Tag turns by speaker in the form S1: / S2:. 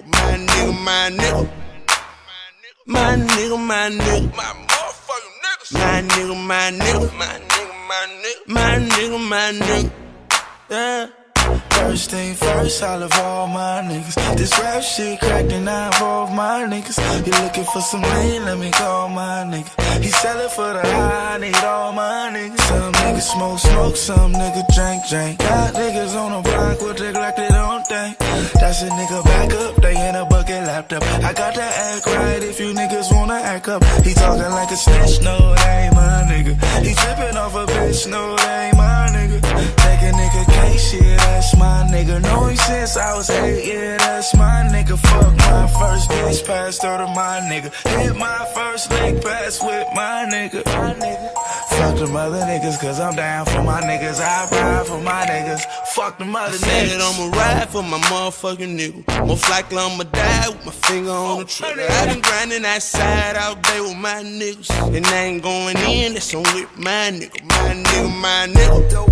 S1: my nigga, my nigga. My nigga, my nigga. My motherfucking niggas. My nigga, my nigga. My nigga, my nigga. My nigga, my nigga. Yeah.
S2: First thing first, I love all my niggas. This rap shit cracked and I involve my niggas. You looking for some lean, let me call my nigga. He sellin' for the high, I need all my niggas. Some niggas smoke, some niggas drink. Got niggas on the block with dick like they don't think. That's a nigga back up, they in a bucket laptop. I got to act right if you niggas wanna act up. He talking like a snitch, no, that ain't my nigga. He trippin' off a bitch, no, that ain't my nigga. Take a nigga case, yeah, that's my nigga. Know him since I was 8, yeah, that's my nigga. Fuck my first bitch, passed her to my nigga. Hit my first leg pass with my nigga. Fuck them other niggas, cause I'm down for my niggas. I ride for my niggas. Fuck them other niggas.
S1: I'ma ride for my motherfucking nigga. Most likely I'ma die with my finger on the trigger. I been grinding outside all day with my niggas. And I ain't going in, that's on with my nigga. My nigga, my nigga.